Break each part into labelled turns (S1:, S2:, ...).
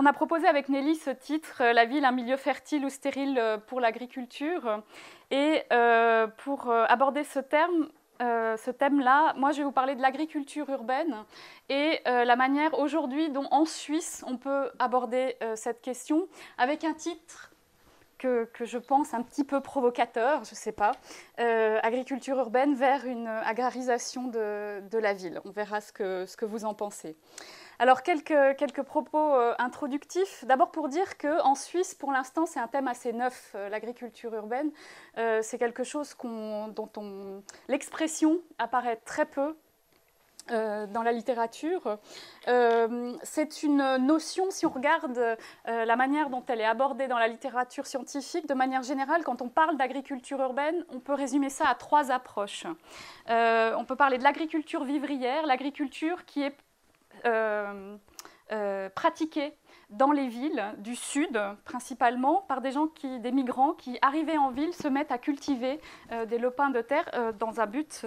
S1: On a proposé avec Nelly ce titre, La ville, un milieu fertile ou stérile pour l'agriculture. Et pour aborder ce thème-là, moi je vais vous parler de l'agriculture urbaine et la manière aujourd'hui dont en Suisse on peut aborder cette question avec un titre que je pense un petit peu provocateur, je ne sais pas, agriculture urbaine vers une agrarisation de la ville. On verra ce que vous en pensez. Alors, quelques propos introductifs. D'abord pour dire qu'en Suisse, pour l'instant, c'est un thème assez neuf, l'agriculture urbaine. C'est quelque chose dont l'expression apparaît très peu dans la littérature. C'est une notion, si on regarde la manière dont elle est abordée dans la littérature scientifique, de manière générale, quand on parle d'agriculture urbaine, on peut résumer ça à trois approches. On peut parler de l'agriculture vivrière, l'agriculture qui est pratiquée dans les villes du sud, principalement par des migrants qui, arrivés en ville, se mettent à cultiver des lopins de terre dans un but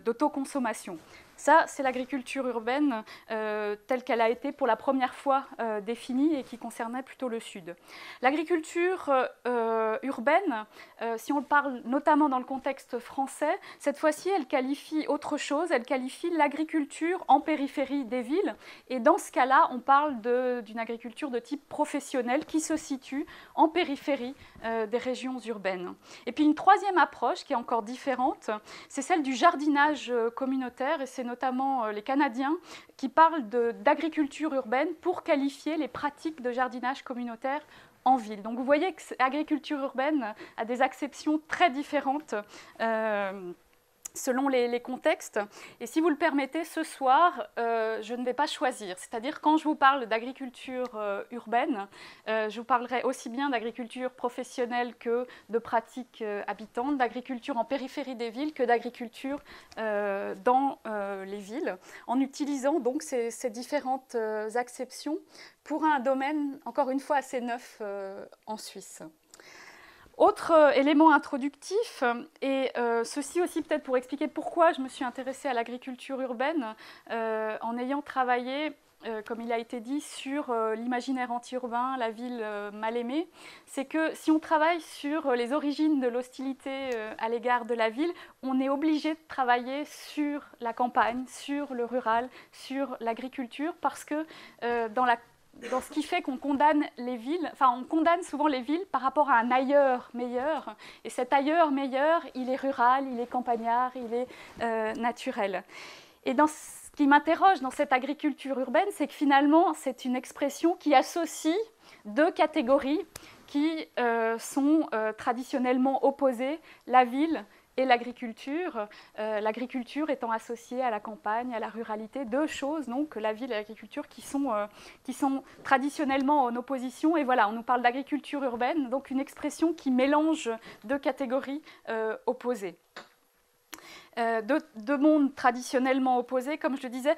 S1: d'autoconsommation. Ça, c'est l'agriculture urbaine telle qu'elle a été pour la première fois définie et qui concernait plutôt le sud. L'agriculture urbaine, si on parle notamment dans le contexte français, cette fois-ci, elle qualifie autre chose, elle qualifie l'agriculture en périphérie des villes. Et dans ce cas-là, on parle d'une agriculture de type professionnel qui se situe en périphérie des régions urbaines. Et puis une troisième approche qui est encore différente, c'est celle du jardinage communautaire, et c'est notamment les Canadiens qui parlent d'agriculture urbaine pour qualifier les pratiques de jardinage communautaire en ville. Donc vous voyez que l'agriculture urbaine a des acceptions très différentes selon les contextes. Et si vous le permettez, ce soir, je ne vais pas choisir. C'est-à-dire, quand je vous parle d'agriculture urbaine, je vous parlerai aussi bien d'agriculture professionnelle que de pratiques habitantes, d'agriculture en périphérie des villes que d'agriculture dans les villes, en utilisant donc ces différentes acceptions pour un domaine, encore une fois, assez neuf en Suisse. Autre élément introductif, et ceci aussi peut-être pour expliquer pourquoi je me suis intéressée à l'agriculture urbaine, en ayant travaillé, comme il a été dit, sur l'imaginaire anti-urbain, la ville mal aimée, c'est que si on travaille sur les origines de l'hostilité à l'égard de la ville, on est obligé de travailler sur la campagne, sur le rural, sur l'agriculture, parce que dans ce qui fait qu'on condamne les villes, enfin on condamne souvent les villes par rapport à un ailleurs meilleur, et cet ailleurs meilleur, il est rural, il est campagnard, il est naturel. Et ce qui m'interroge dans cette agriculture urbaine, c'est que finalement c'est une expression qui associe deux catégories qui sont traditionnellement opposées, la ville et l'agriculture, étant associée à la campagne, à la ruralité, deux choses, donc la ville et l'agriculture qui sont traditionnellement en opposition. Et voilà, on nous parle d'agriculture urbaine, donc une expression qui mélange deux catégories opposées. Deux mondes traditionnellement opposés, comme je le disais.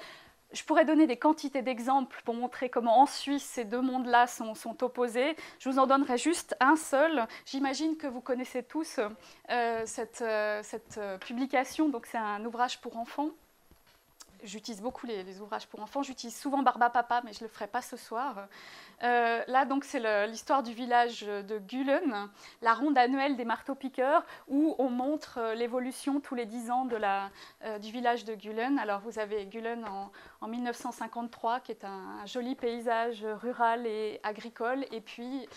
S1: Je pourrais donner des quantités d'exemples pour montrer comment en Suisse ces deux mondes-là sont opposés. Je vous en donnerai juste un seul. J'imagine que vous connaissez tous cette publication. Donc c'est un ouvrage pour enfants. J'utilise beaucoup les ouvrages pour enfants. J'utilise souvent Barba Papa, mais je ne le ferai pas ce soir. Là, donc, c'est l'histoire du village de Gülen, la ronde annuelle des marteaux-piqueurs, où on montre l'évolution tous les 10 ans du village de Gülen. Alors, vous avez Gülen en 1953, qui est un joli paysage rural et agricole. Et puis,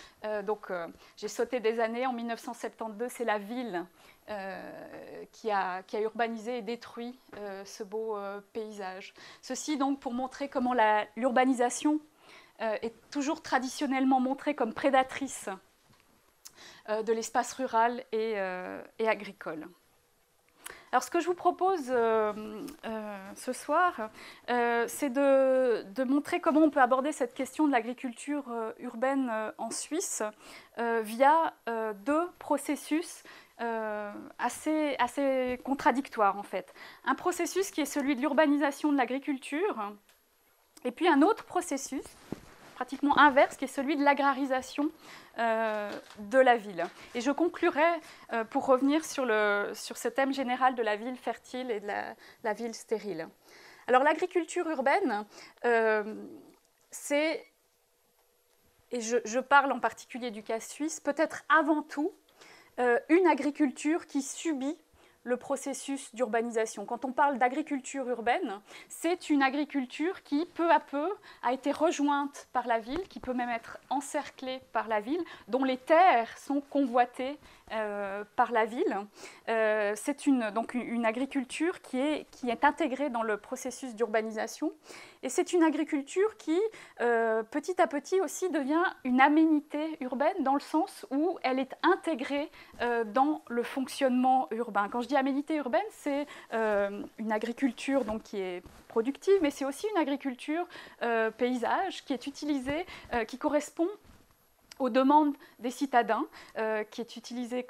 S1: j'ai sauté des années. En 1972, c'est la ville qui a urbanisé et détruit ce beau paysage. Ceci donc pour montrer comment l'urbanisation est toujours traditionnellement montrée comme prédatrice de l'espace rural et agricole. Alors ce que je vous propose ce soir, c'est de montrer comment on peut aborder cette question de l'agriculture urbaine en Suisse via deux processus assez contradictoire en fait. Un processus qui est celui de l'urbanisation de l'agriculture, et puis un autre processus, pratiquement inverse, qui est celui de l'agrarisation de la ville. Et je conclurai, pour revenir sur ce thème général de la ville fertile et de la ville stérile. Alors l'agriculture urbaine, c'est et je parle en particulier du cas suisse, peut être avant tout une agriculture qui subit le processus d'urbanisation. Quand on parle d'agriculture urbaine, c'est une agriculture qui, peu à peu, a été rejointe par la ville, qui peut même être encerclée par la ville, dont les terres sont convoitées par la ville. C'est donc une agriculture qui est intégrée dans le processus d'urbanisation. Et c'est une agriculture qui, petit à petit aussi, devient une aménité urbaine dans le sens où elle est intégrée dans le fonctionnement urbain. Quand je dis aménité urbaine, c'est une agriculture donc, qui est productive, mais c'est aussi une agriculture paysage qui est utilisée, qui correspond aux demandes des citadins, qui est utilisé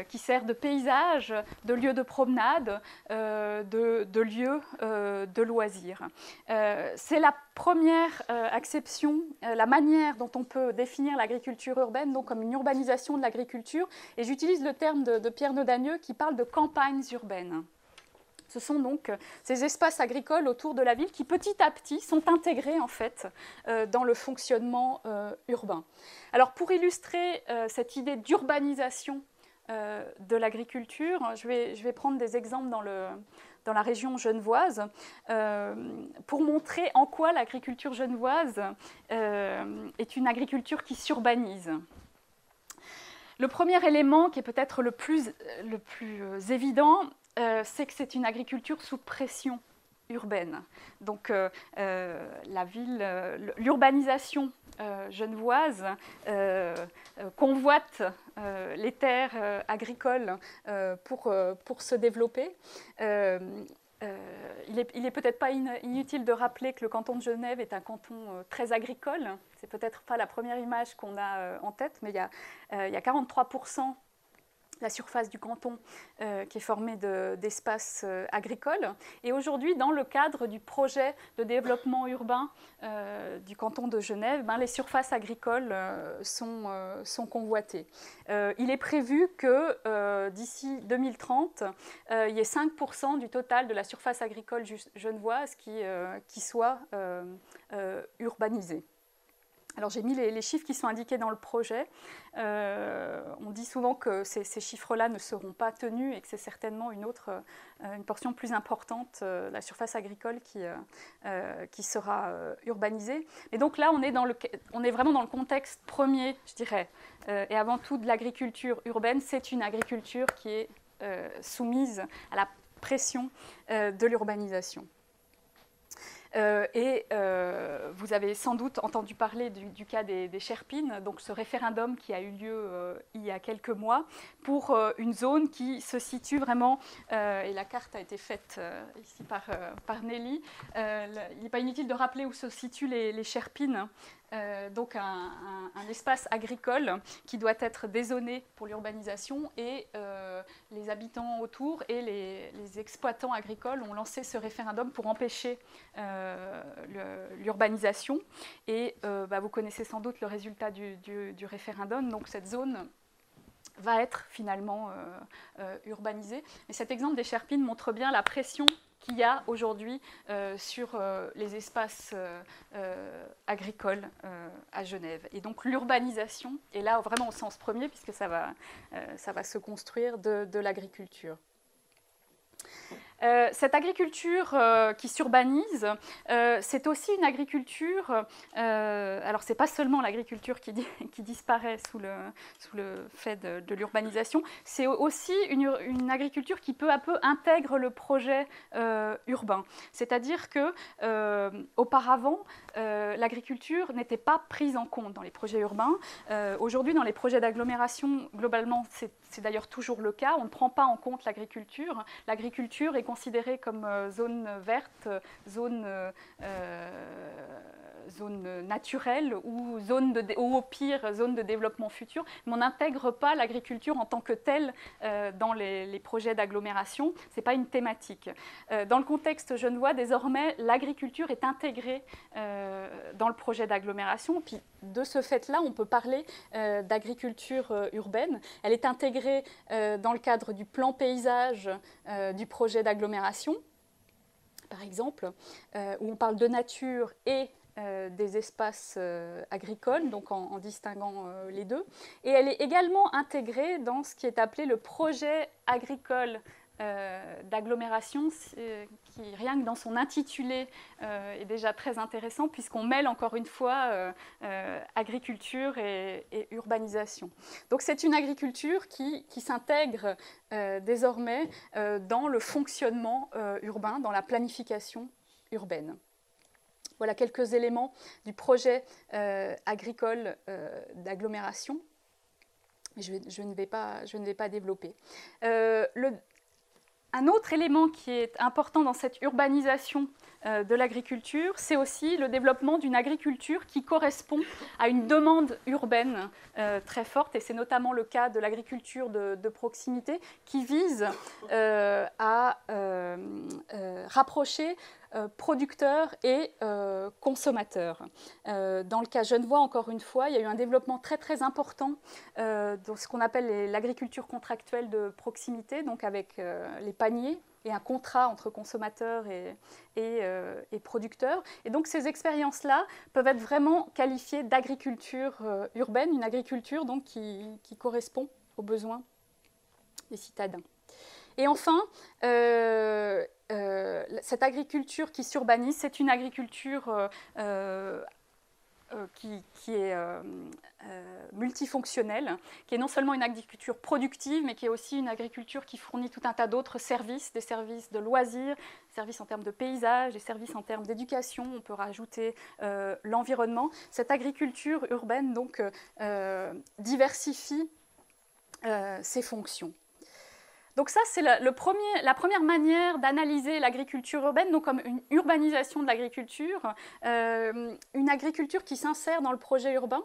S1: qui sert de paysage, de lieu de promenade, de lieu de loisirs. C'est la première acception, la manière dont on peut définir l'agriculture urbaine, donc comme une urbanisation de l'agriculture, et j'utilise le terme de Pierre Nodanieux qui parle de campagnes urbaines. Ce sont donc ces espaces agricoles autour de la ville qui, petit à petit, sont intégrés en fait dans le fonctionnement urbain. Alors, pour illustrer cette idée d'urbanisation de l'agriculture, je vais prendre des exemples dans la région genevoise pour montrer en quoi l'agriculture genevoise est une agriculture qui s'urbanise. Le premier élément, qui est peut-être le plus évident, c'est que c'est une agriculture sous pression urbaine. Donc l'urbanisation genevoise convoite les terres agricoles pour se développer. Il est peut-être pas inutile de rappeler que le canton de Genève est un canton très agricole. C'est peut-être pas la première image qu'on a en tête, mais il y a 43% la surface du canton qui est formée d'espaces agricoles. Et aujourd'hui, dans le cadre du projet de développement urbain du canton de Genève, les surfaces agricoles sont convoitées. Il est prévu que d'ici 2030, il y ait 5% du total de la surface agricole genevoise qui soit urbanisée. Alors j'ai mis les chiffres qui sont indiqués dans le projet. On dit souvent que ces chiffres-là ne seront pas tenus et que c'est certainement une portion plus importante, la surface agricole qui sera urbanisée. Et donc là, on est vraiment dans le contexte premier, je dirais, et avant tout de l'agriculture urbaine. C'est une agriculture qui est soumise à la pression de l'urbanisation. Vous avez sans doute entendu parler du cas des Sherpines, donc ce référendum qui a eu lieu il y a quelques mois pour une zone qui se situe vraiment, et la carte a été faite ici par Nelly, il n'est pas inutile de rappeler où se situent les Sherpines. Donc un espace agricole qui doit être dézoné pour l'urbanisation et les habitants autour et les exploitants agricoles ont lancé ce référendum pour empêcher l'urbanisation et vous connaissez sans doute le résultat du référendum, donc cette zone va être finalement urbanisée. Et cet exemple des Sherpines montre bien la pression qu'il y a aujourd'hui sur les espaces agricoles à Genève. Et donc l'urbanisation est là vraiment au sens premier, puisque ça va se construire de l'agriculture. Cette agriculture qui s'urbanise, c'est aussi une agriculture, alors c'est pas seulement l'agriculture qui disparaît sous le fait de l'urbanisation, c'est aussi une agriculture qui peu à peu intègre le projet urbain. C'est-à-dire que auparavant, l'agriculture n'était pas prise en compte dans les projets urbains. Aujourd'hui, dans les projets d'agglomération, globalement, c'est d'ailleurs toujours le cas, on ne prend pas en compte l'agriculture. L'agriculture est considérée comme zone verte, zone naturelle ou au pire zone de développement futur, mais on n'intègre pas l'agriculture en tant que telle dans les projets d'agglomération, ce n'est pas une thématique. Dans le contexte genevois, désormais, l'agriculture est intégrée dans le projet d'agglomération, puis de ce fait-là, on peut parler d'agriculture urbaine. Elle est intégrée dans le cadre du plan paysage du projet d'agglomération, par exemple, où on parle de nature et des espaces agricoles, donc en distinguant les deux. Et elle est également intégrée dans ce qui est appelé le projet agricole d'agglomération, qui, rien que dans son intitulé, est déjà très intéressant, puisqu'on mêle encore une fois agriculture et urbanisation. Donc c'est une agriculture qui s'intègre désormais dans le fonctionnement urbain, dans la planification urbaine. Voilà quelques éléments du projet agricole d'agglomération. Je ne vais pas développer. Un autre élément qui est important dans cette urbanisation de l'agriculture, c'est aussi le développement d'une agriculture qui correspond à une demande urbaine très forte, et c'est notamment le cas de l'agriculture de proximité, qui vise à rapprocher producteurs et consommateurs. Dans le cas genevois, encore une fois, il y a eu un développement très très important dans ce qu'on appelle l'agriculture contractuelle de proximité, donc avec les paniers et un contrat entre consommateurs et producteurs. Et donc ces expériences-là peuvent être vraiment qualifiées d'agriculture urbaine, une agriculture donc, qui correspond aux besoins des citadins. Et enfin, cette agriculture qui s'urbanise, c'est une agriculture qui est multifonctionnelle, qui est non seulement une agriculture productive, mais qui est aussi une agriculture qui fournit tout un tas d'autres services, des services de loisirs, des services en termes de paysage, des services en termes d'éducation, on peut rajouter l'environnement. Cette agriculture urbaine donc diversifie ses fonctions. Donc ça, c'est la première manière d'analyser l'agriculture urbaine, donc comme une urbanisation de l'agriculture, une agriculture qui s'insère dans le projet urbain,